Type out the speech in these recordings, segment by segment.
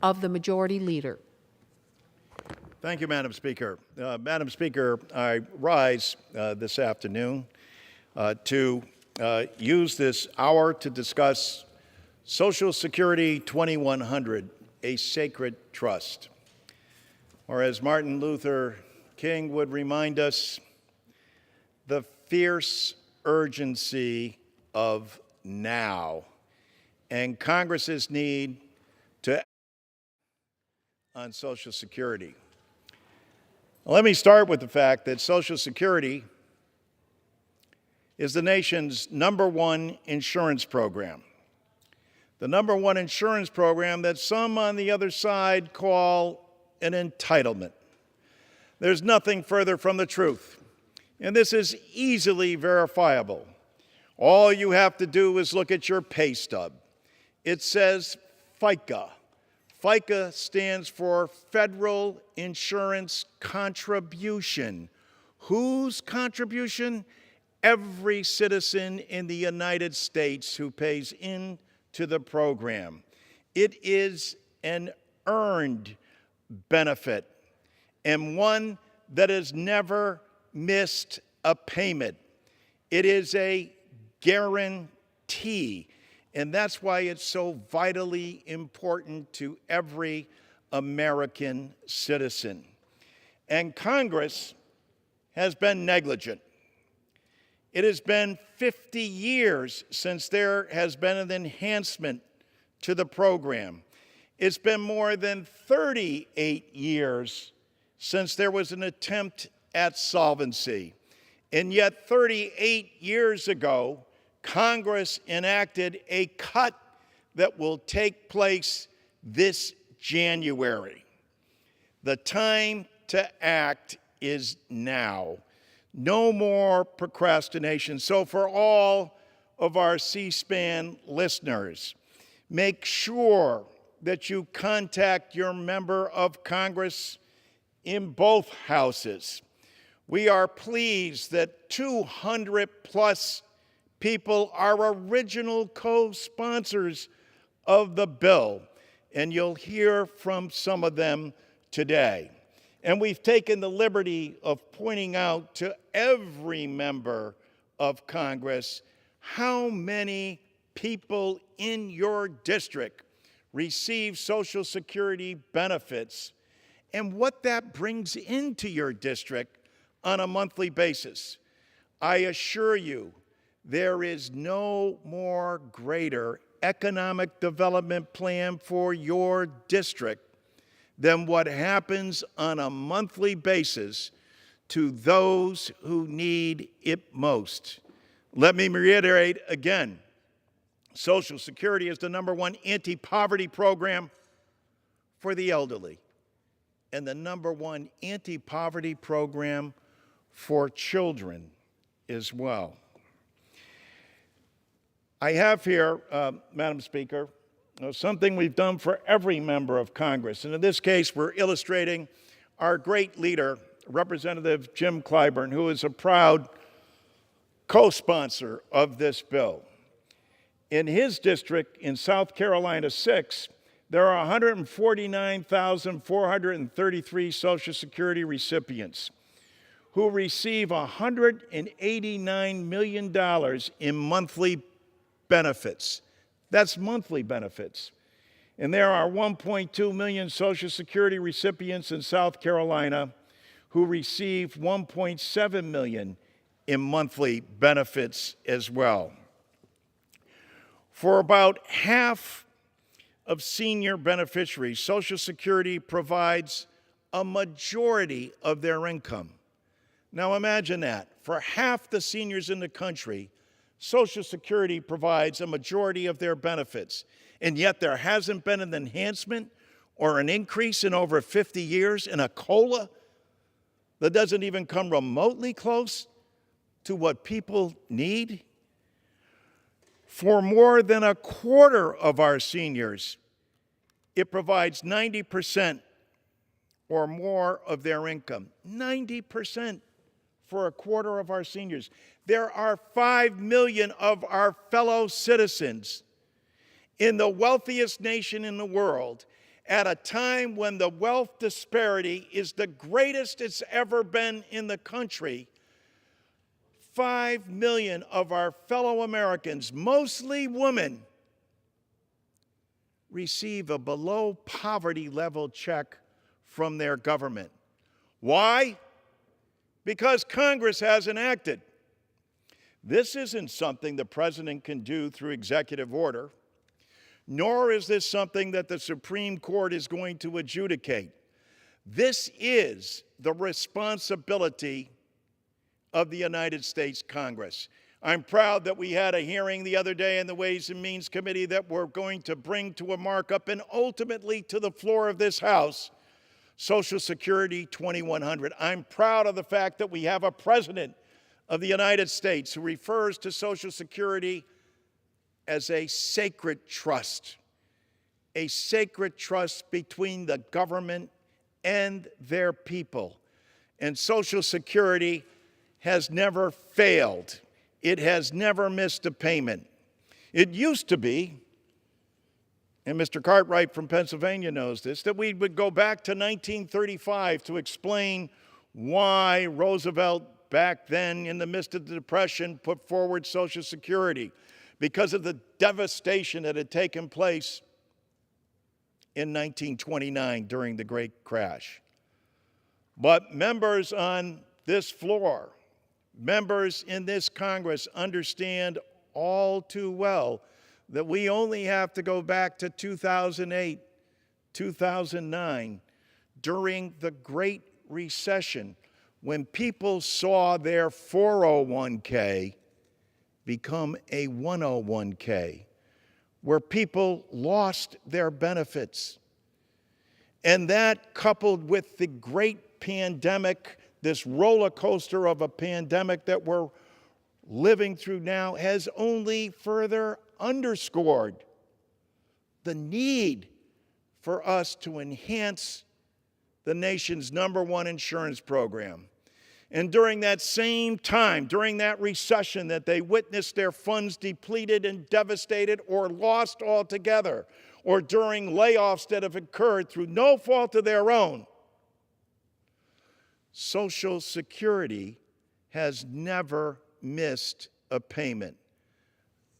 of the Majority Leader. Thank you, Madam Speaker. Madam Speaker, I rise this afternoon to use this hour to discuss Social Security 2100, a sacred trust. Or as Martin Luther King would remind us, the fierce urgency of now and Congress's need to act on Social Security. Let me start with the fact that Social Security is the nation's #1 insurance program. The #1 insurance program that some on the other side call an entitlement. There's nothing further from the truth, and this is easily verifiable. All you have to do is look at your pay stub. It says FICA. FICA stands for Federal Insurance Contribution. Whose contribution? Every citizen in the United States who pays into the program. It is an earned benefit and one that has never missed a payment. It is a guarantee. And that's why it's so vitally important to every American citizen. And Congress has been negligent. It has been 50 years since there has been an enhancement to the program. It's been more than 38 years since there was an attempt at solvency. And yet 38 years ago, Congress enacted a cut that will take place this January. The time to act is now. No more procrastination. So for all of our C-SPAN listeners, make sure that you contact your member of Congress in both houses. We are pleased that 200+ people are original co-sponsors of the bill, and you'll hear from some of them today. And we've taken the liberty of pointing out to every member of Congress how many people in your district receive Social Security benefits and what that brings into your district on a monthly basis. I assure you, there is no more greater economic development plan for your district than what happens on a monthly basis to those who need it most. Let me reiterate again, Social Security is the #1 anti-poverty program for the elderly and the #1 anti-poverty program for children as well. I have here, Madam Speaker, something we've done for every member of Congress. And in this case, we're illustrating our great leader, Representative Jim Clyburn, who is a proud co-sponsor of this bill. In his district in South Carolina 6, there are 149,433 Social Security recipients who receive $189 million in monthly benefits. That's monthly benefits. And there are 1.2 million Social Security recipients in South Carolina who receive 1.7 million in monthly benefits as well. For about half of senior beneficiaries, Social Security provides a majority of their income. Now imagine that. For half the seniors in the country, Social Security provides a majority of their benefits, and yet there hasn't been an enhancement or an increase in over 50 years in a COLA that doesn't even come remotely close to what people need. For more than a quarter of our seniors, it provides 90% or more of their income. 90% for a quarter of our seniors. There are 5 million of our fellow citizens in the wealthiest nation in the world, at a time when the wealth disparity is the greatest it's ever been in the country, 5 million of our fellow Americans, mostly women, receive a below poverty level check from their government. Why? Because Congress hasn't acted. This isn't something the president can do through executive order, nor is this something that the Supreme Court is going to adjudicate. This is the responsibility of the United States Congress. I'm proud that we had a hearing the other day in the Ways and Means Committee that we're going to bring to a markup and ultimately to the floor of this House, Social Security 2100. I'm proud of the fact that we have a president of the United States who refers to Social Security as a sacred trust between the government and their people. And Social Security has never failed. It has never missed a payment. It used to be, and Mr. Cartwright from Pennsylvania knows this, that we would go back to 1935 to explain why Roosevelt, back then in the midst of the Depression, put forward Social Security, because of the devastation that had taken place in 1929 during the Great Crash. But members on this floor, members in this Congress understand all too well that we only have to go back to 2008, 2009, during the Great Recession, when people saw their 401k become a 101k, where people lost their benefits. And that, coupled with the great pandemic, this roller coaster of a pandemic that we're living through now, has only further underscored the need for us to enhance the nation's #1 insurance program. And during that same time, during that recession that they witnessed their funds depleted and devastated or lost altogether, or during layoffs that have occurred through no fault of their own, Social Security has never missed a payment.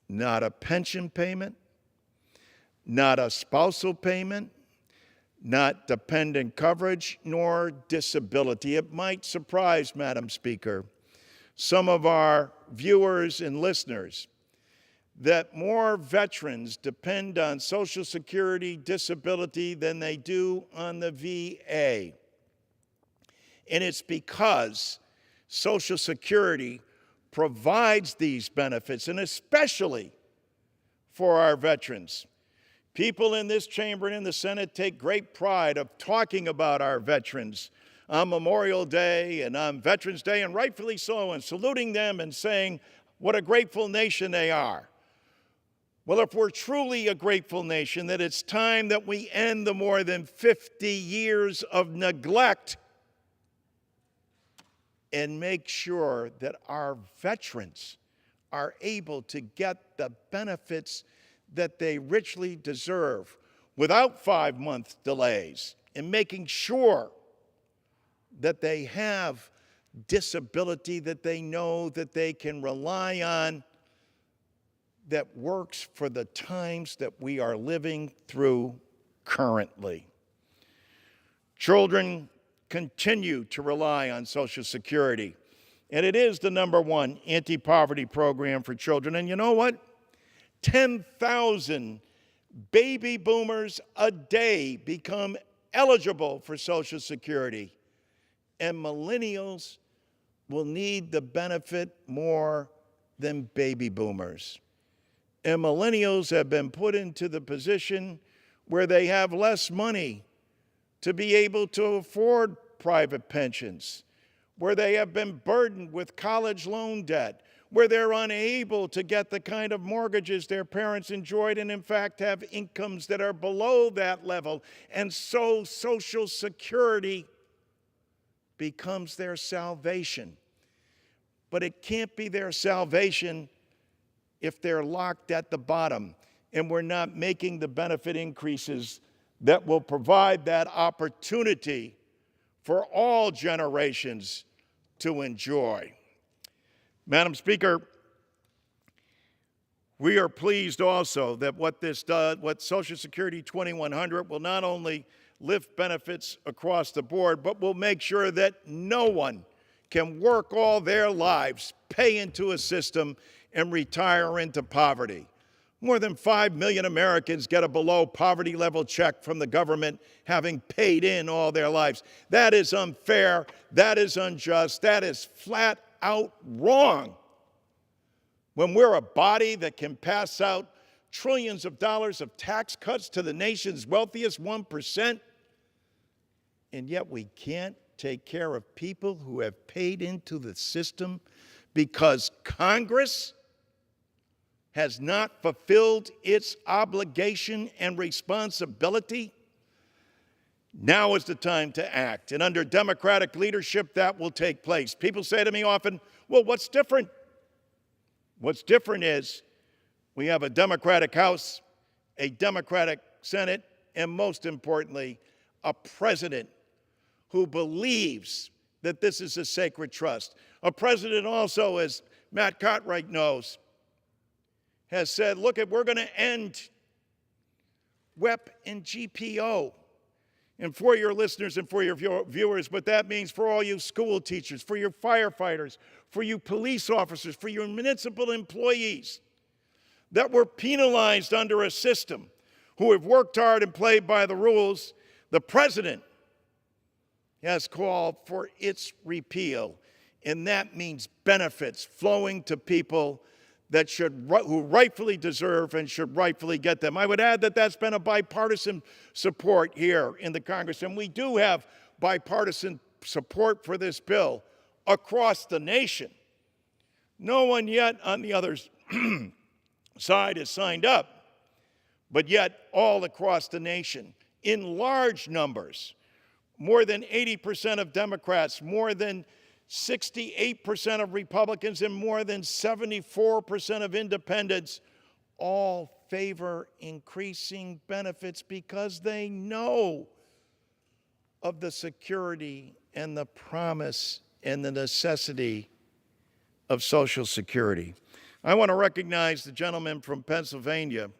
Not a pension payment, not a spousal payment, not dependent coverage, nor disability. It might surprise, Madam Speaker, some of our viewers and listeners that more veterans depend on Social Security disability than they do on the VA. And it's because Social Security provides these benefits, and especially for our veterans. People in this chamber and in the Senate take great pride of talking about our veterans on Memorial Day and on Veterans Day, and rightfully so, and saluting them and saying what a grateful nation they are. Well, if we're truly a grateful nation, then it's time that we end the more than 50 years of neglect and make sure that our veterans are able to get the benefits that they richly deserve without 5-month delays, and making sure that they have disability that they know that they can rely on, that works for the times that we are living through currently. Children continue to rely on Social Security, and it is the #1 anti-poverty program for children. And you know what? 10,000 baby boomers a day become eligible for Social Security, and millennials will need the benefit more than baby boomers. And millennials have been put into the position where they have less money to be able to afford private pensions, where they have been burdened with college loan debt, where they're unable to get the kind of mortgages their parents enjoyed, and in fact have incomes that are below that level. And so Social Security becomes their salvation. But it can't be their salvation if they're locked at the bottom and we're not making the benefit increases that will provide that opportunity for all generations to enjoy. Madam Speaker, we are pleased also that what this does, what Social Security 2100 will not only lift benefits across the board, but will make sure that no one can work all their lives, pay into a system, and retire into poverty. More than 5 million Americans get a below poverty level check from the government having paid in all their lives. That is unfair, that is unjust, that is flat out wrong. When we're a body that can pass out trillions of dollars of tax cuts to the nation's wealthiest 1%, and yet we can't take care of people who have paid into the system because Congress has not fulfilled its obligation and responsibility, now is the time to act. And under Democratic leadership, that will take place. People say to me often, well, what's different? What's different is we have a Democratic House, a Democratic Senate, and most importantly, a president who believes that this is a sacred trust. A president also, as Matt Cartwright knows, has said, look, we're going to end WEP and GPO. And for your listeners and for your viewers, what that means for all you school teachers, for your firefighters, for you police officers, for your municipal employees that were penalized under a system who have worked hard and played by the rules, the president has called for its repeal. And that means benefits flowing to people that who rightfully deserve and should rightfully get them. I would add that that's been a bipartisan support here in the Congress, and we do have bipartisan support for this bill across the nation. No one yet on the other side has signed up, but yet all across the nation, in large numbers, more than 80% of Democrats, more than 68% of Republicans, and more than 74% of independents all favor increasing benefits because they know of the security and the promise and the necessity of Social Security. I want to recognize the gentleman from Pennsylvania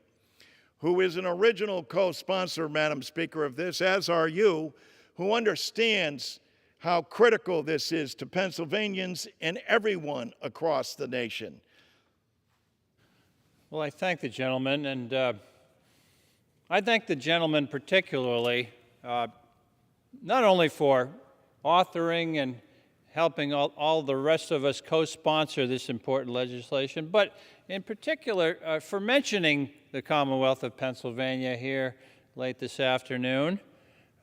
who is an original co-sponsor, Madam Speaker, of this, as are you, who understands how critical this is to Pennsylvanians and everyone across the nation. Well, I thank the gentleman, and I thank the gentleman particularly, not only for authoring and helping all the rest of us co-sponsor this important legislation, but in particular for mentioning the Commonwealth of Pennsylvania here late this afternoon.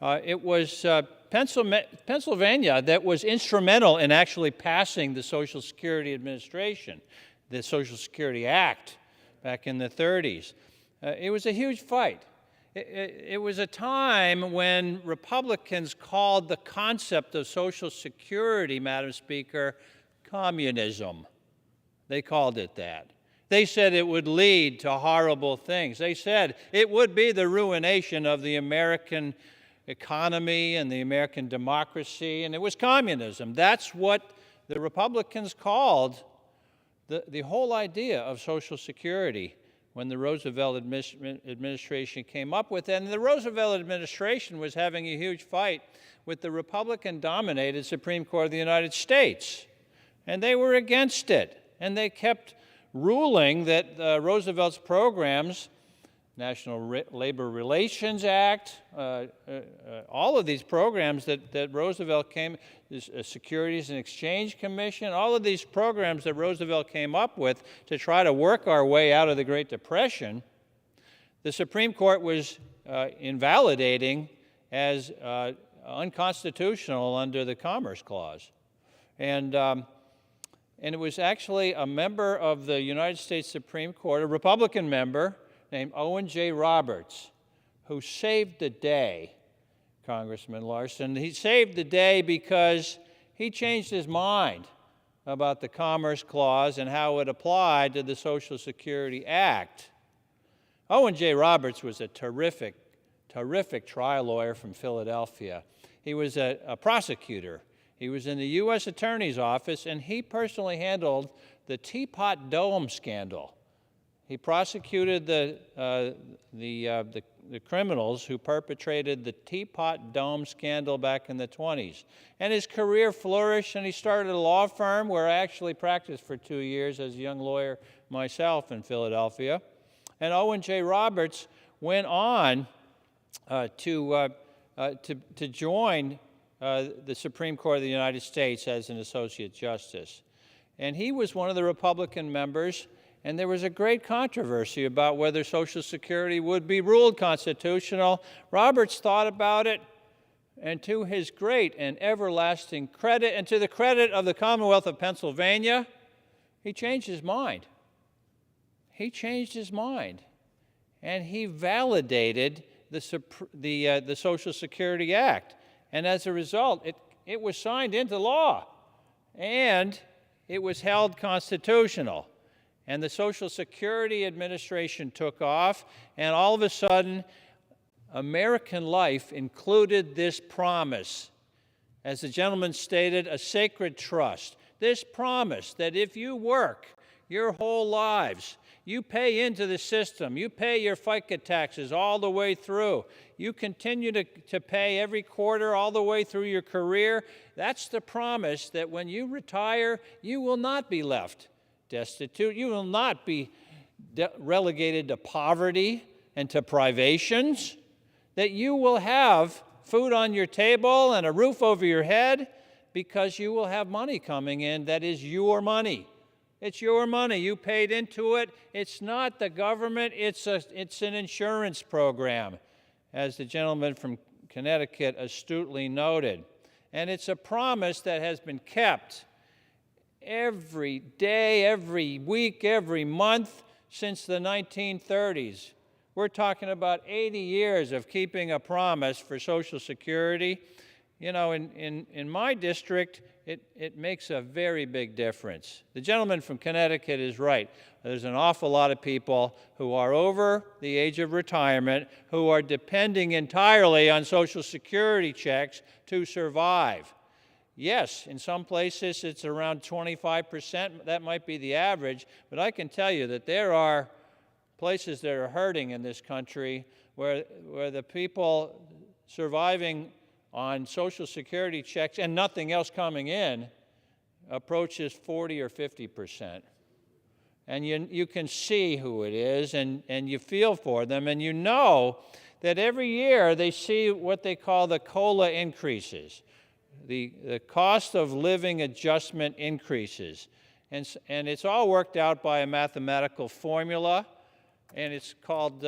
It was Pennsylvania that was instrumental in actually passing the Social Security Administration, the Social Security Act back in the 30s. It was a huge fight. It was a time when Republicans called the concept of Social Security, Madam Speaker, communism. They called it that. They said it would lead to horrible things. They said it would be the ruination of the American economy and the American democracy, and it was communism. That's what the Republicans called the whole idea of Social Security when the Roosevelt administration came up with it. And the Roosevelt administration was having a huge fight with the Republican-dominated Supreme Court of the United States. And they were against it. And they kept ruling that Roosevelt's programs, National Labor Relations Act, all of these programs that Roosevelt came, Securities and Exchange Commission, all of these programs that Roosevelt came up with to try to work our way out of the Great Depression, the Supreme Court was invalidating as unconstitutional under the Commerce Clause. And it was actually a member of the United States Supreme Court, a Republican member, named Owen J. Roberts, who saved the day, Congressman Larson. He saved the day because he changed his mind about the Commerce Clause and how it applied to the Social Security Act. Owen J. Roberts was a terrific terrific trial lawyer from Philadelphia. He was a prosecutor. He was in the U.S. Attorney's Office, and he personally handled the Teapot Dome scandal. He prosecuted the criminals who perpetrated the Teapot Dome scandal back in the 20s. And his career flourished, and he started a law firm where I actually practiced for 2 years as a young lawyer myself in Philadelphia. And Owen J. Roberts went on to join the Supreme Court of the United States as an Associate Justice. And he was one of the Republican members, and there was a great controversy about whether Social Security would be ruled constitutional. Roberts thought about it, and to his great and everlasting credit, and to the credit of the Commonwealth of Pennsylvania, he changed his mind. He changed his mind, and he validated the Social Security Act. And as a result, it was signed into law, and it was held constitutional. And the Social Security Administration took off, and all of a sudden, American life included this promise. As the gentleman stated, a sacred trust. This promise that if you work your whole lives, you pay into the system, you pay your FICA taxes all the way through, you continue to pay every quarter all the way through your career, that's the promise that when you retire, you will not be left destitute. You will not be relegated to poverty and to privations, that you will have food on your table and a roof over your head because you will have money coming in that is your money. It's your money. You paid into it. It's not the government. It's an insurance program, as the gentleman from Connecticut astutely noted. And it's a promise that has been kept every day, every week, every month since the 1930s. We're talking about 80 years of keeping a promise for Social Security. You know, in my district, it makes a very big difference. The gentleman from Connecticut is right. There's an awful lot of people who are over the age of retirement who are depending entirely on Social Security checks to survive. Yes, in some places it's around 25%. That might be the average. But I can tell you that there are places that are hurting in this country where the people surviving on Social Security checks and nothing else coming in approaches 40 or 50%. And you can see who it is, and you feel for them, and you know that every year they see what they call the COLA increases, the cost of living adjustment increases. And it's all worked out by a mathematical formula, and it's called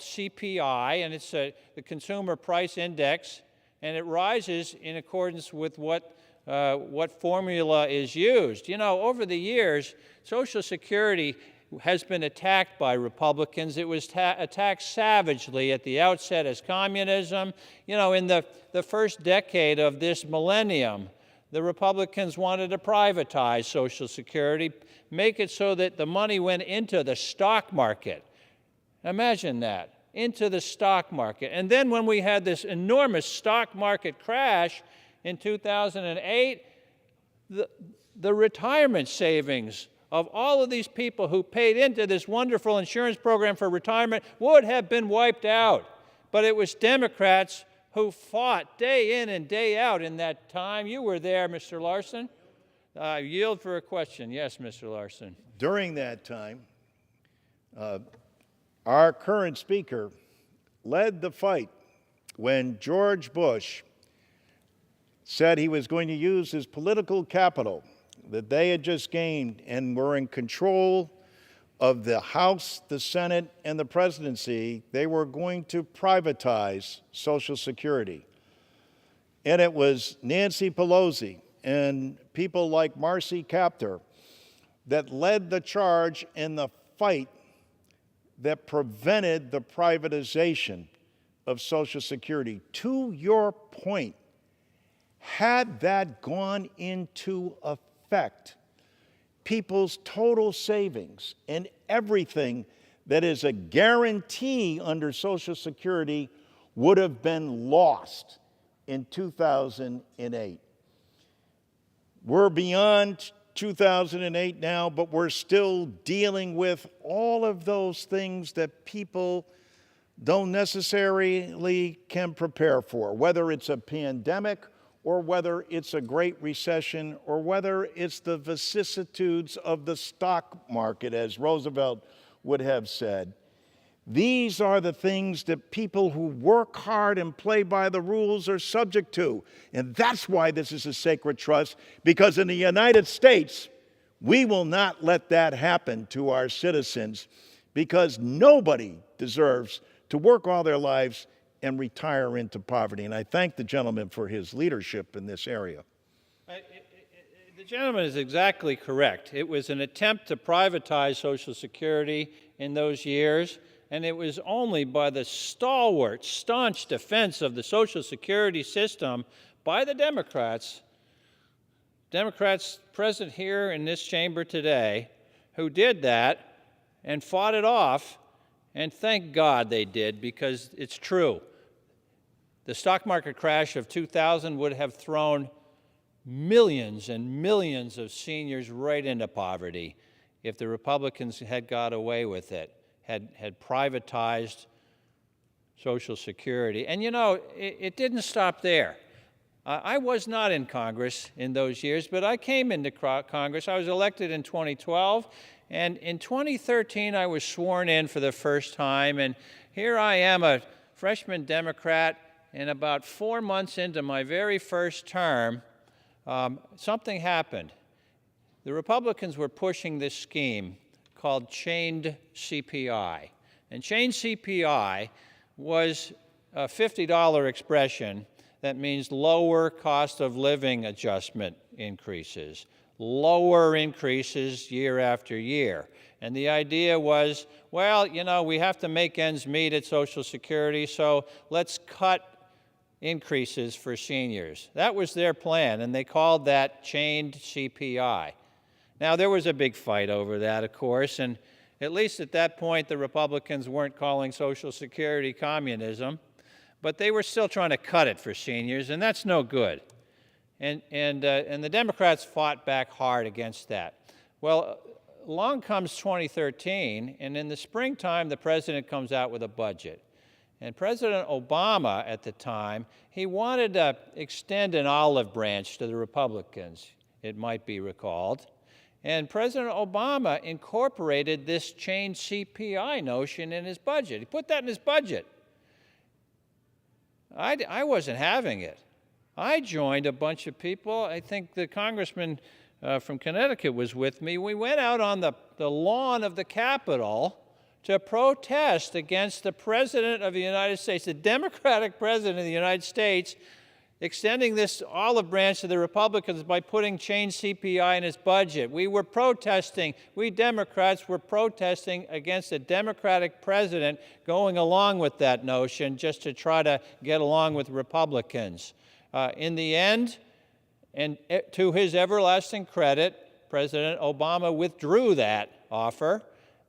CPI, and it's the Consumer Price Index, and it rises in accordance with what formula is used. You know, over the years, Social Security has been attacked by Republicans. It was attacked savagely at the outset as communism. You know, in the first decade of this millennium, the Republicans wanted to privatize Social Security, make it so that the money went into the stock market. Imagine that, into the stock market. And then when we had this enormous stock market crash in 2008, the retirement savings of all of these people who paid into this wonderful insurance program for retirement would have been wiped out. But it was Democrats who fought day in and day out in that time. You were there, Mr. Larson. I yield for a question. Yes, Mr. Larson. During that time, our current speaker led the fight when George Bush said he was going to use his political capital that they had just gained and were in control of the House, the Senate, and the presidency. They were going to privatize Social Security. And it was Nancy Pelosi and people like Marcy Kaptur that led the charge in the fight that prevented the privatization of Social Security. To your point, had that gone into effect, people's total savings and everything that is a guarantee under Social Security would have been lost in 2008. We're beyond 2008 now, but we're still dealing with all of those things that people don't necessarily can prepare for, whether it's a pandemic or whether it's a great recession or whether it's the vicissitudes of the stock market, as Roosevelt would have said. These are the things that people who work hard and play by the rules are subject to. And that's why this is a sacred trust, because in the United States, we will not let that happen to our citizens, because nobody deserves to work all their lives and retire into poverty. And I thank the gentleman for his leadership in this area. The gentleman is exactly correct. It was an attempt to privatize Social Security in those years, and it was only by the stalwart, staunch defense of the Social Security system by the Democrats present here in this chamber today, who did that and fought it off, and thank God they did, because it's true. The stock market crash of 2000 would have thrown millions and millions of seniors right into poverty if the Republicans had got away with it, had privatized Social Security. And you know, it didn't stop there. I was not in Congress in those years, but I came into Congress. I was elected in 2012, and in 2013 I was sworn in for the first time, and here I am, a freshman Democrat, and about 4 months into my very first term, something happened. The Republicans were pushing this scheme called chained CPI. And chained CPI was a $50 expression that means lower cost of living adjustment increases, lower increases year after year. And the idea was, well, you know, we have to make ends meet at Social Security, so let's cut increases for seniors. That was their plan, and they called that chained CPI. Now, there was a big fight over that, of course, and at least at that point, the Republicans weren't calling Social Security communism, but they were still trying to cut it for seniors, and that's no good. And the Democrats fought back hard against that. Well, along comes 2013, and in the springtime, the president comes out with a budget. And President Obama at the time, he wanted to extend an olive branch to the Republicans, it might be recalled. And President Obama incorporated this chained CPI notion in his budget. He put that in his budget. I wasn't having it. I joined a bunch of people. I think the congressman from Connecticut was with me. We went out on the lawn of the Capitol to protest against the President of the United States, the Democratic President of the United States, extending this olive branch to the Republicans by putting chained CPI in his budget. We were protesting, we Democrats were protesting against a Democratic president going along with that notion just to try to get along with Republicans. In the end, and to his everlasting credit, President Obama withdrew that offer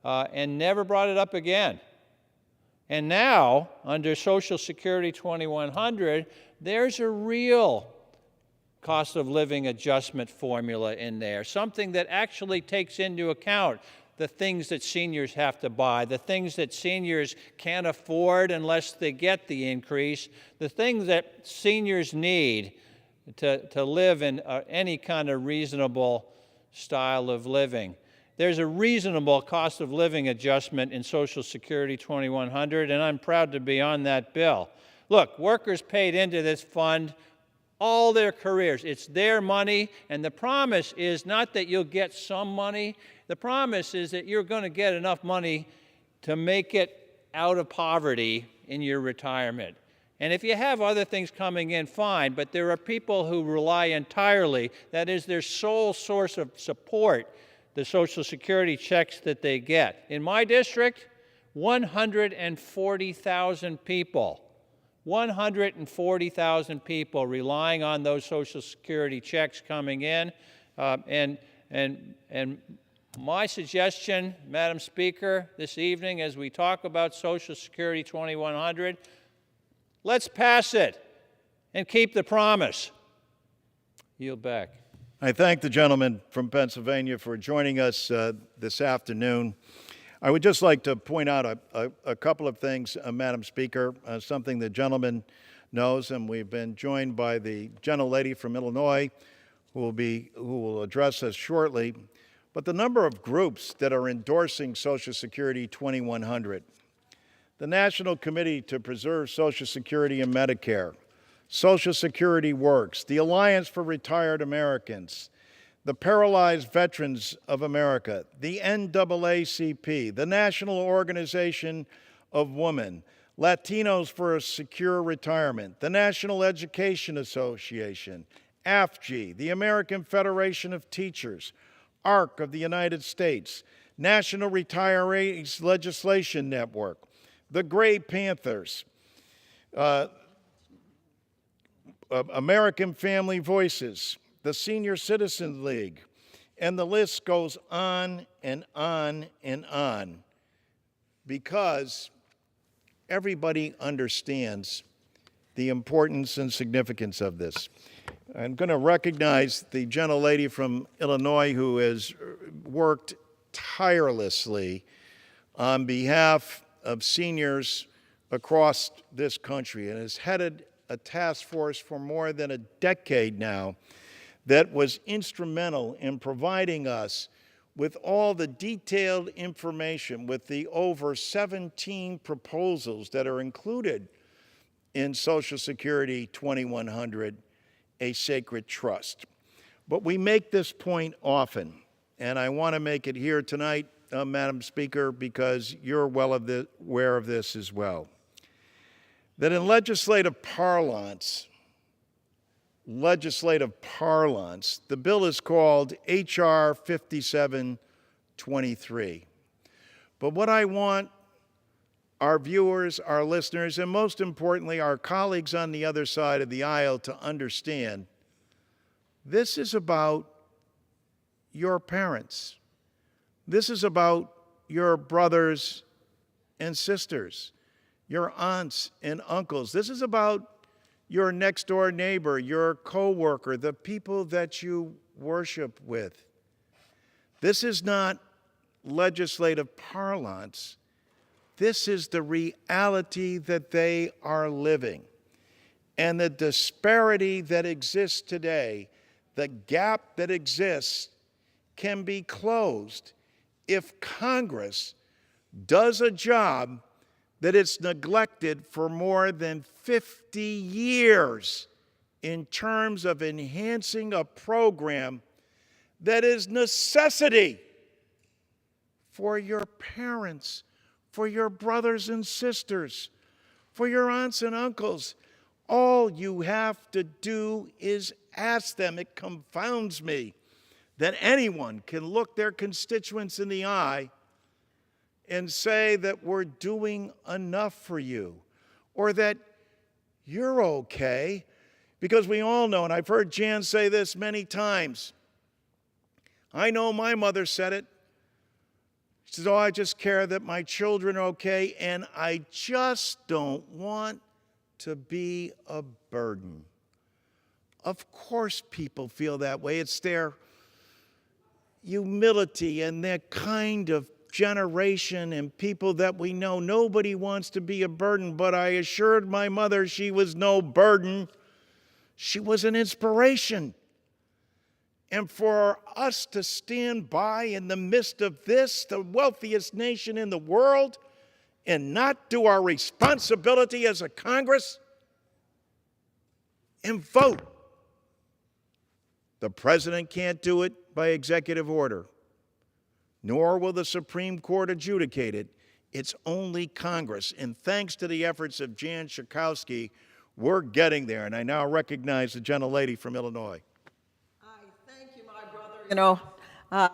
and never brought it up again. And now, under Social Security 2100, there's a real cost of living adjustment formula in there, something that actually takes into account the things that seniors have to buy, the things that seniors can't afford unless they get the increase, the things that seniors need to live in any kind of reasonable style of living. There's a reasonable cost of living adjustment in Social Security 2100, and I'm proud to be on that bill. Look, workers paid into this fund all their careers. It's their money, and the promise is not that you'll get some money. The promise is that you're going to get enough money to make it out of poverty in your retirement. And if you have other things coming in, fine, but there are people who rely entirely, that is their sole source of support, the Social Security checks that they get. In my district, 140,000 people. 140,000 people relying on those Social Security checks coming in, and My suggestion, Madam Speaker, this evening as we talk about Social Security 2100, let's pass it and keep the promise. Yield back. I thank the gentleman from Pennsylvania for joining us this afternoon. I would just like to point out a couple of things, Madam Speaker, something the gentleman knows, and we've been joined by the gentlelady from Illinois who will address us shortly. But the number of groups that are endorsing Social Security 2100, the National Committee to Preserve Social Security and Medicare, Social Security Works, the Alliance for Retired Americans, the Paralyzed Veterans of America, the NAACP, the National Organization of Women, Latinos for a Secure Retirement, the National Education Association, AFG, the American Federation of Teachers, ARC of the United States, National Retirees Legislation Network, the Gray Panthers, American Family Voices, the Senior Citizens League, and the list goes on and on and on, because everybody understands the importance and significance of this. I'm going to recognize the gentlelady from Illinois who has worked tirelessly on behalf of seniors across this country and has headed a task force for more than a decade now that was instrumental in providing us with all the detailed information, with the over 17 proposals that are included in Social Security 2100, a sacred trust. But we make this point often, and I want to make it here tonight, Madam Speaker, because you're well aware of this as well, that in legislative parlance, the bill is called H.R. 5723. But what I want our viewers, our listeners, and most importantly, our colleagues on the other side of the aisle to understand, this is about your parents. This is about your brothers and sisters, your aunts and uncles. This is about your next door neighbor, your coworker, the people that you worship with. This is not legislative parlance. This is the reality that they are living. And the disparity that exists today, the gap that exists, can be closed if Congress does a job that it's neglected for more than 50 years in terms of enhancing a program that is necessity for your parents, for your brothers and sisters, for your aunts and uncles. All you have to do is ask them. It confounds me that anyone can look their constituents in the eye and say that we're doing enough for you, or that you're okay, because we all know, and I've heard Jan say this many times, I know my mother said it. She says, oh, I just care that my children are okay, and I just don't want to be a burden. Of course people feel that way. It's their humility and their kind of generation and people that we know. Nobody wants to be a burden, but I assured my mother she was no burden. She was an inspiration. And for us to stand by in the midst of this, the wealthiest nation in the world, and not do our responsibility as a Congress and vote. The president can't do it by executive order, nor will the Supreme Court adjudicate it. It's only Congress. And thanks to the efforts of Jan Schakowsky, we're getting there. And I now recognize the gentlelady from Illinois. Thank you, my brother. You know, John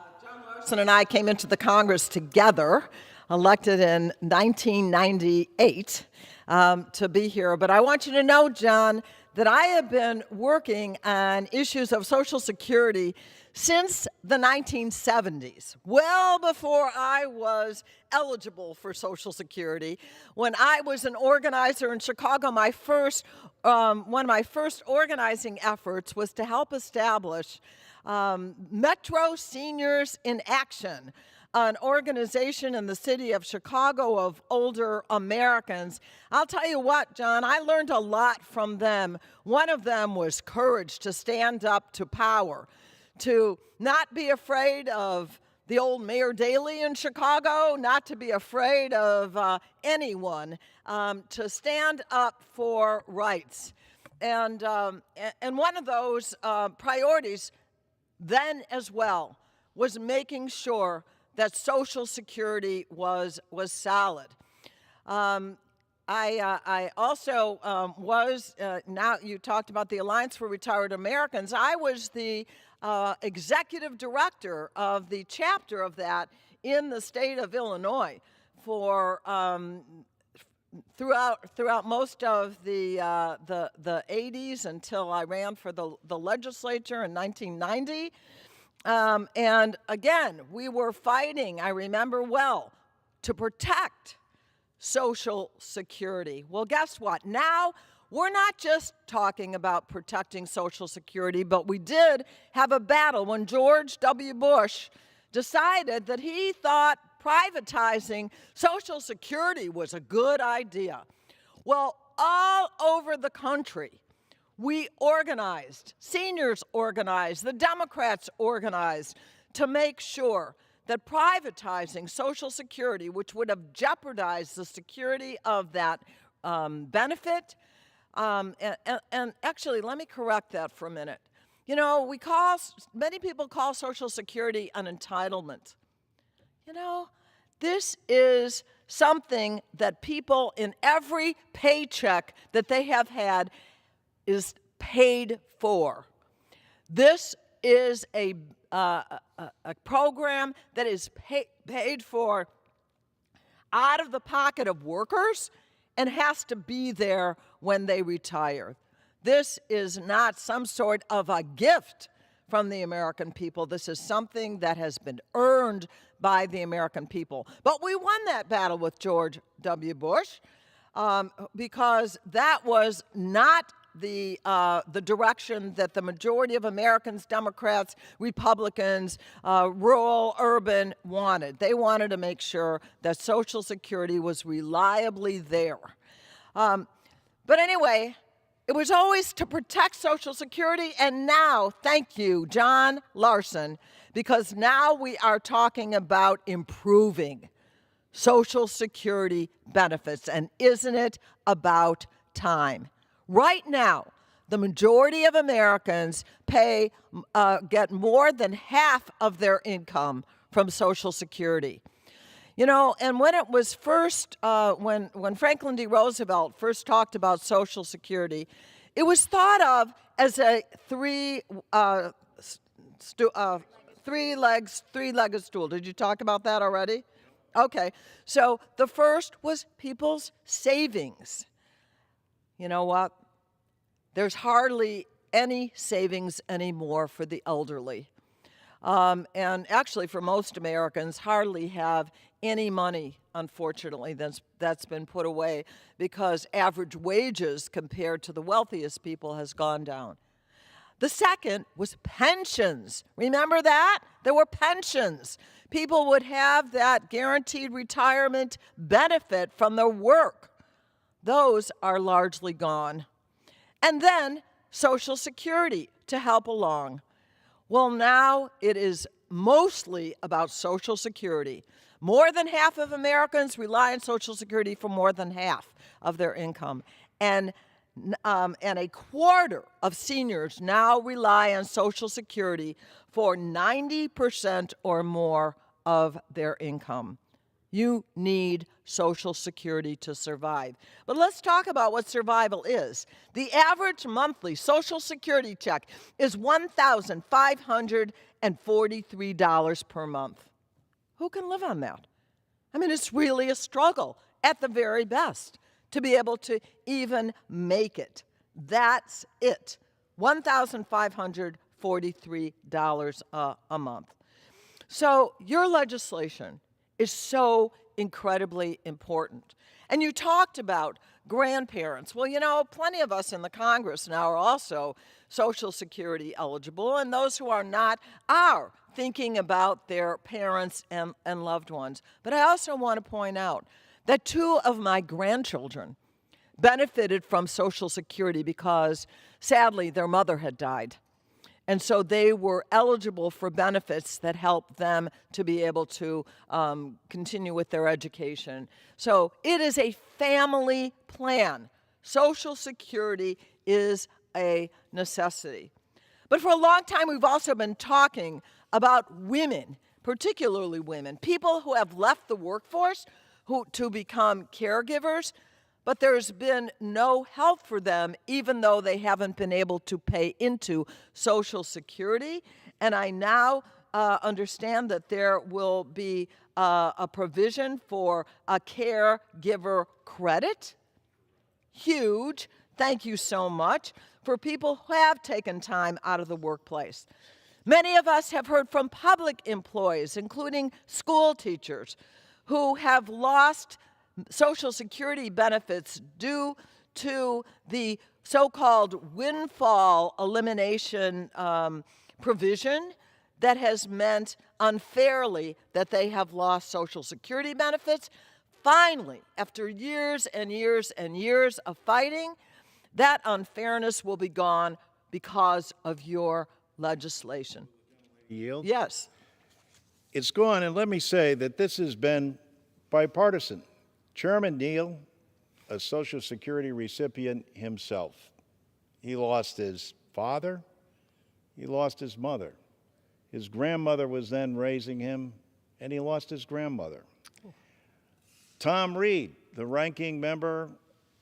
Larson and I came into the Congress together, elected in 1998. to be here. But I want you to know, John, that I have been working on issues of Social Security since the 1970s, well before I was eligible for Social Security. When I was an organizer in Chicago, one of my first organizing efforts was to help establish Metro Seniors in Action, an organization in the city of Chicago of older Americans. I'll tell you what, John, I learned a lot from them. One of them was courage to stand up to power, to not be afraid of the old Mayor Daley in Chicago, not to be afraid of anyone, to stand up for rights. And one of those priorities then as well was making sure that Social Security was solid. I also was, now you talked about the Alliance for Retired Americans, I was the executive director of the chapter of that in the state of Illinois for throughout most of the 80s until I ran for the legislature in 1990. And again, we were fighting, I remember well, to protect Social Security. Well, guess what? Now, we're not just talking about protecting Social Security, but we did have a battle when George W. Bush decided that he thought privatizing Social Security was a good idea. Well, all over the country, we organized, seniors organized, the Democrats organized to make sure that privatizing Social Security, which would have jeopardized the security of that benefit, and actually, let me correct that for a minute. You know, many people call Social Security an entitlement. You know, this is something that people in every paycheck that they have had is paid for. This is a program that is paid for out of the pocket of workers and has to be there when they retire. This is not some sort of a gift from the American people. This is something that has been earned by the American people. But we won that battle with George W. Bush because that was not the direction that the majority of Americans, Democrats, Republicans, rural, urban, wanted. They wanted to make sure that Social Security was reliably there. But anyway, it was always to protect Social Security, and now, thank you, John Larson, because now we are talking about improving Social Security benefits, and isn't it about time? Right now, the majority of Americans get more than half of their income from Social Security. You know, and when it was first, when Franklin D. Roosevelt first talked about Social Security, it was thought of as a three-legged stool. Did you talk about that already? Okay, so the first was people's savings. You know what? There's hardly any savings anymore for the elderly. And actually, for most Americans, hardly have any money, unfortunately, that's been put away because average wages compared to the wealthiest people has gone down. The second was pensions. Remember that? There were pensions. People would have that guaranteed retirement benefit from their work. Those are largely gone. And then Social Security to help along. Well, now it is mostly about Social Security. More than half of Americans rely on Social Security for more than half of their income. And a quarter of seniors now rely on Social Security for 90% or more of their income. You need Social Security to survive. But let's talk about what survival is. The average monthly Social Security check is $1,543 per month. Who can live on that? I mean, it's really a struggle at the very best to be able to even make it. That's it. $1,543 a month. So your legislation is so incredibly important. And you talked about grandparents. Well, you know, plenty of us in the Congress now are also Social Security eligible, and those who are not are thinking about their parents and loved ones. But I also want to point out that 2 of my grandchildren benefited from Social Security because, sadly, their mother had died. And so they were eligible for benefits that helped them to be able to continue with their education. So it is a family plan. Social Security is a necessity. But for a long time, we've also been talking about women, particularly women, people who have left the workforce to become caregivers, but there's been no help for them, even though they haven't been able to pay into Social Security. And I now understand that there will be a provision for a caregiver credit. Huge. Thank you so much for people who have taken time out of the workplace. Many of us have heard from public employees, including school teachers, who have lost Social Security benefits due to the so-called windfall elimination provision that has meant unfairly that they have lost Social Security benefits. Finally, after years and years and years of fighting, that unfairness will be gone because of your legislation. Yield? Yes. It's gone, and let me say that this has been bipartisan. Chairman Neal, a Social Security recipient himself, he lost his father, he lost his mother. His grandmother was then raising him, and he lost his grandmother. Tom Reed, the ranking member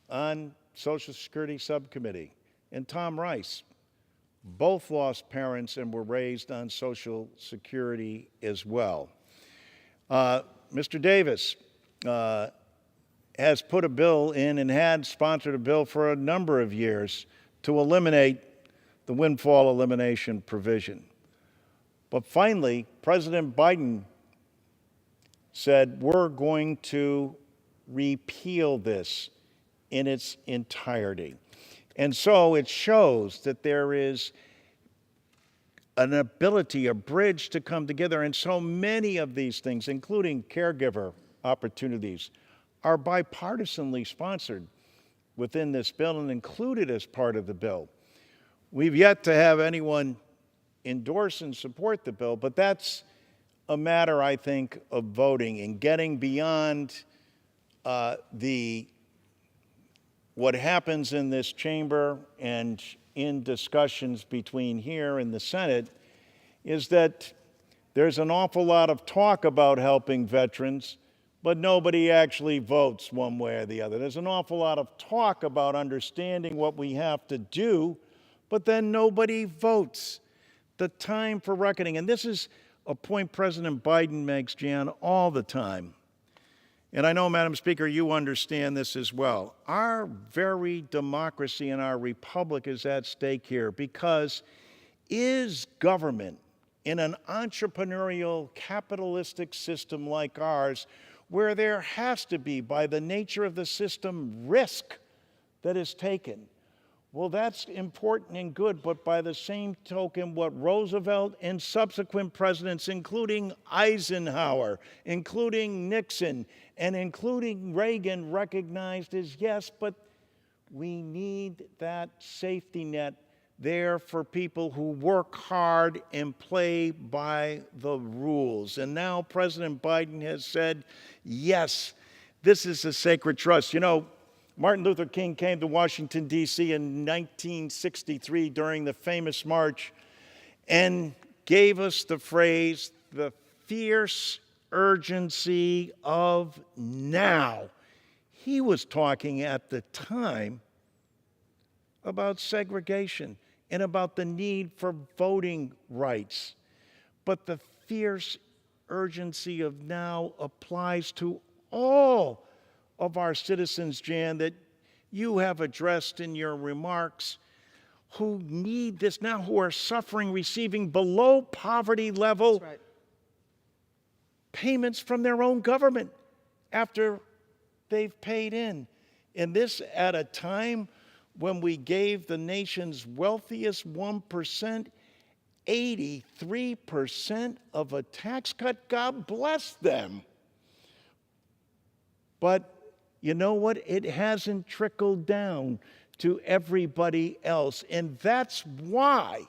on Social Security Subcommittee, and Tom Rice, both lost parents and were raised on Social Security as well. Mr. Davis has put a bill in and had sponsored a bill for a number of years to eliminate the windfall elimination provision. But finally, President Biden said, we're going to repeal this in its entirety. And so it shows that there is an ability, a bridge to come together. And so many of these things, including caregiver opportunities, are bipartisanly sponsored within this bill and included as part of the bill. We've yet to have anyone endorse and support the bill, but that's a matter, I think, of voting and getting beyond what happens in this chamber and in discussions between here and the Senate is that there's an awful lot of talk about helping veterans, but nobody actually votes one way or the other. There's an awful lot of talk about understanding what we have to do, but then nobody votes. The time for reckoning, and this is a point President Biden makes, Jan, all the time. And I know, Madam Speaker, you understand this as well. Our very democracy and our republic is at stake here because is government in an entrepreneurial, capitalistic system like ours, where there has to be, by the nature of the system, risk that is taken. Well, that's important and good, but by the same token, what Roosevelt and subsequent presidents, including Eisenhower, including Nixon, and including Reagan, recognized is, yes, but we need that safety net there for people who work hard and play by the rules. And now President Biden has said, yes, this is a sacred trust. You know, Martin Luther King came to Washington, D.C. in 1963 during the famous march and gave us the phrase, the fierce urgency of now. He was talking at the time about segregation and about the need for voting rights. But the fierce urgency of now applies to all of our citizens, Jan, that you have addressed in your remarks who need this now, who are suffering, receiving below poverty level payments from their own government after they've paid in. And this at a time when we gave the nation's wealthiest 1% 83% of a tax cut. God bless them. But you know what? It hasn't trickled down to everybody else. And that's why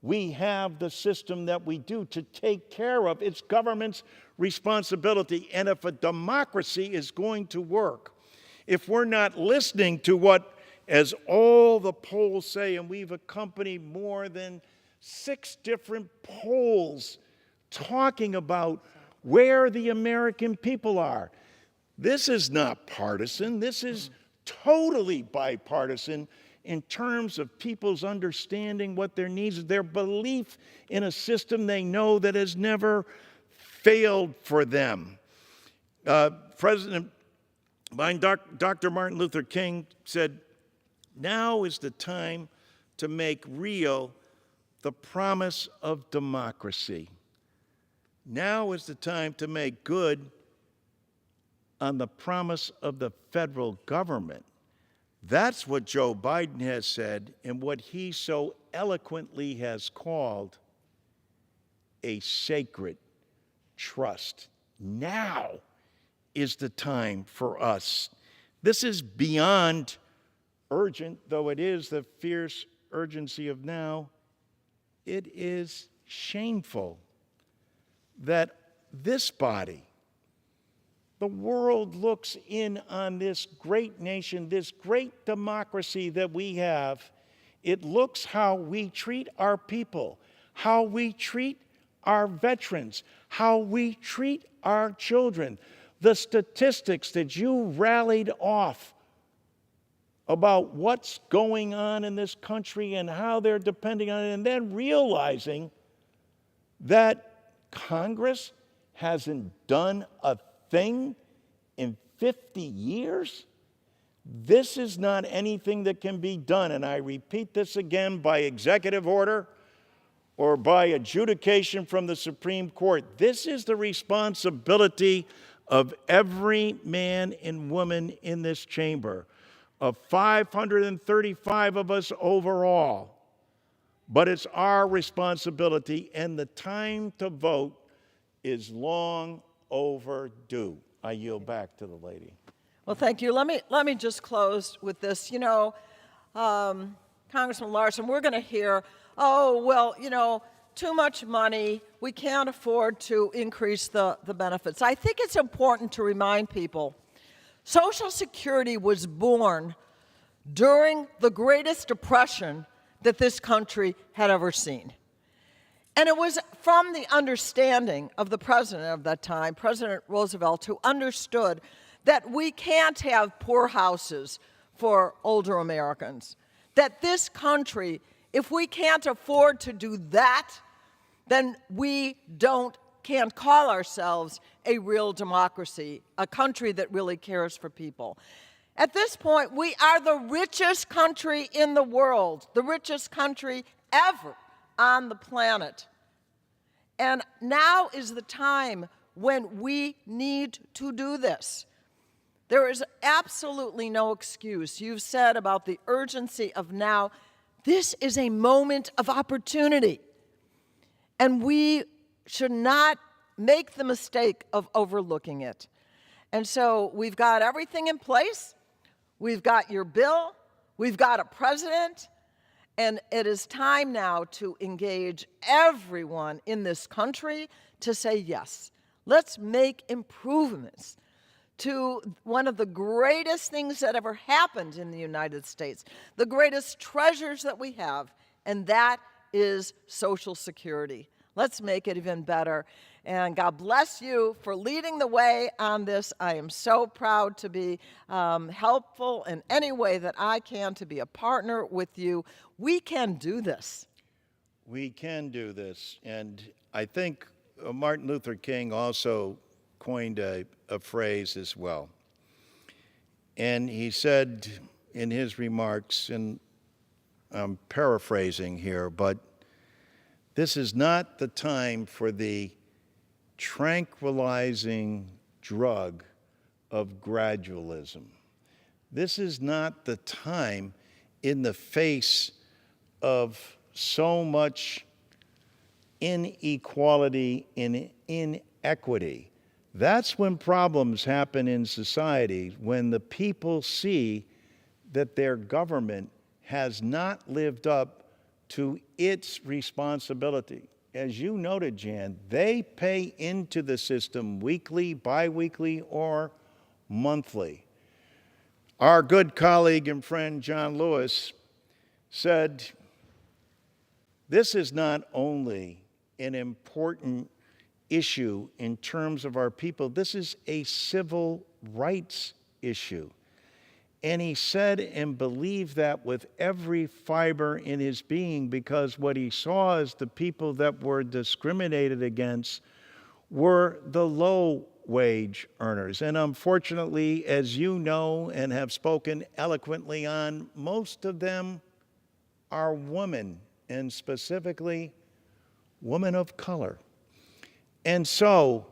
we have the system that we do to take care of. It's government's responsibility. And if a democracy is going to work, if we're not listening to what, as all the polls say, and we've accompanied more than 6 different polls talking about where the American people are. This is not partisan. This is totally bipartisan in terms of people's understanding what their needs are, their belief in a system they know that has never failed for them. President Dr. Martin Luther King said, "Now is the time to make real the promise of democracy. Now is the time to make good on the promise of the federal government." That's what Joe Biden has said and what he so eloquently has called a sacred trust. Now is the time for us. This is beyond urgent, though it is the fierce urgency of now. It is shameful that this body, the world looks in on this great nation, this great democracy that we have. It looks how we treat our people, how we treat our veterans, how we treat our children. The statistics that you rallied off about what's going on in this country and how they're depending on it, and then realizing that Congress hasn't done a thing in 50 years. This is not anything that can be done, and I repeat this again, by executive order or by adjudication from the Supreme Court. This is the responsibility of every man and woman in this chamber, of 535 of us overall. But it's our responsibility, and the time to vote is long overdue. I yield back to the lady. Well, thank you. Let me just close with this. You know, Congressman Larson, we're going to hear, oh, well, you know, too much money, we can't afford to increase the benefits. I think it's important to remind people, Social Security was born during the greatest depression that this country had ever seen. And it was from the understanding of the president of that time, President Roosevelt, who understood that we can't have poor houses for older Americans. That this country, if we can't afford to do that, then we can't call ourselves a real democracy, a country that really cares for people. At this point, we are the richest country in the world, the richest country ever on the planet. And now is the time when we need to do this. There is absolutely no excuse. You've said about the urgency of now. This is a moment of opportunity. And we should not make the mistake of overlooking it. And so we've got everything in place. We've got your bill. We've got a president. And it is time now to engage everyone in this country to say, yes, let's make improvements to one of the greatest things that ever happened in the United States, the greatest treasures that we have, and that is Social Security. Let's make it even better. And God bless you for leading the way on this. I am so proud to be helpful in any way that I can, to be a partner with you. We can do this. We can do this. And I think Martin Luther King also coined a phrase as well. And he said in his remarks, and I'm paraphrasing here, but this is not the time for the tranquilizing drug of gradualism. This is not the time, in the face of so much inequality and inequity. That's when problems happen in society, when the people see that their government has not lived up to its responsibility. As you noted, Jan, they pay into the system weekly, biweekly, or monthly. Our good colleague and friend John Lewis said, this is not only an important issue in terms of our people, this is a civil rights issue. And he said and believed that with every fiber in his being, because what he saw as the people that were discriminated against were the low wage earners. And unfortunately, as you know and have spoken eloquently on, most of them are women, and specifically women of color. And so,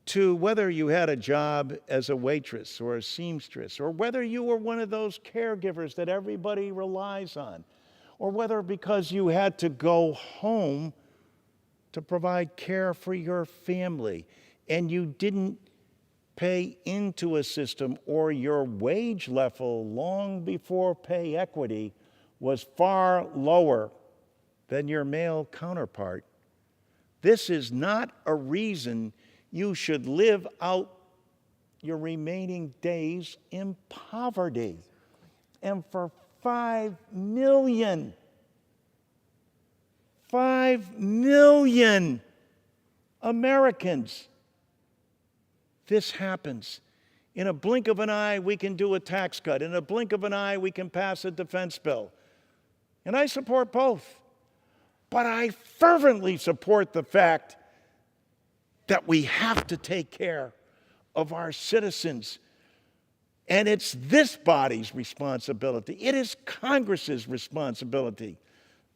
to whether you had a job as a waitress or a seamstress, or whether you were one of those caregivers that everybody relies on, or whether because you had to go home to provide care for your family and you didn't pay into a system, or your wage level long before pay equity was far lower than your male counterpart, this is not a reason you should live out your remaining days in poverty. And for 5 million Americans, this happens. In a blink of an eye, we can do a tax cut. In a blink of an eye, we can pass a defense bill. And I support both. But I fervently support the fact that we have to take care of our citizens. And it's this body's responsibility. It is Congress's responsibility.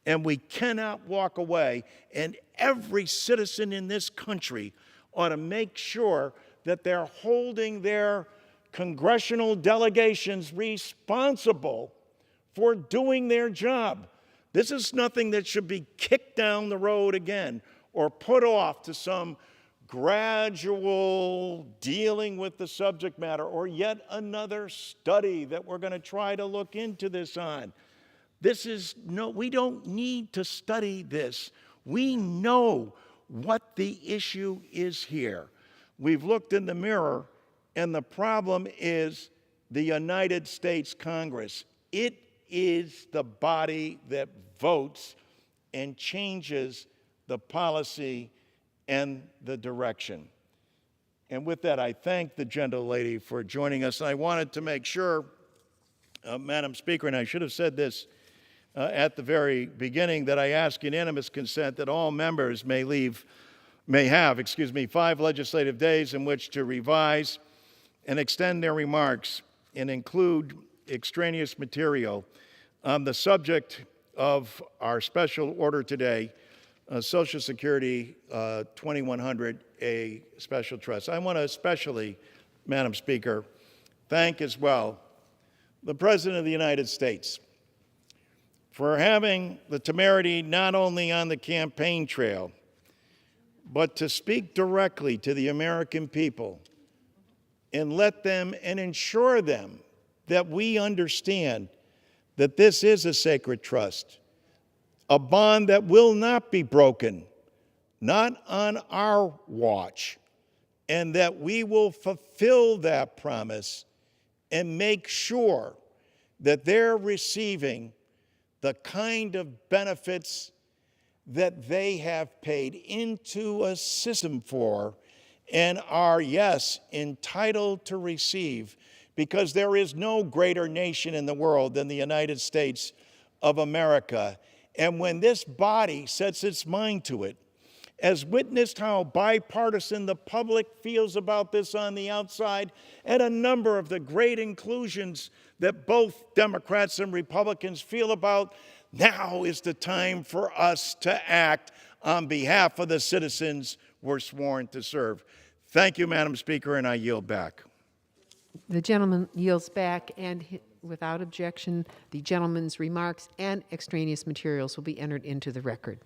And we cannot walk away. And every citizen in this country ought to make sure that they're holding their congressional delegations responsible for doing their job. This is nothing that should be kicked down the road again or put off to some gradual dealing with the subject matter, or yet another study that we're going to try to look into this on. We don't need to study this. We know what the issue is here. We've looked in the mirror, and the problem is the United States Congress. It is the body that votes and changes the policy and the direction. And with that, I thank the gentlelady for joining us. And I wanted to make sure, Madam Speaker, and I should have said this at the very beginning, that I ask unanimous consent that all members may have 5 legislative days in which to revise and extend their remarks and include extraneous material on the subject of our special order today, Social Security 2100, a special trust. I want to especially, Madam Speaker, thank as well the President of the United States for having the temerity not only on the campaign trail, but to speak directly to the American people and let them and ensure them that we understand that this is a sacred trust, a bond that will not be broken, not on our watch, and that we will fulfill that promise and make sure that they're receiving the kind of benefits that they have paid into a system for and are, yes, entitled to receive, because there is no greater nation in the world than the United States of America. And when this body sets its mind to it as witnessed how bipartisan the public feels about this on the outside, and a number of the great inclusions that both Democrats and Republicans feel about, now is the time for us to act on behalf of the citizens we're sworn to serve. Thank you, Madam Speaker, and I yield back. The gentleman yields back, and without objection, the gentleman's remarks and extraneous materials will be entered into the record.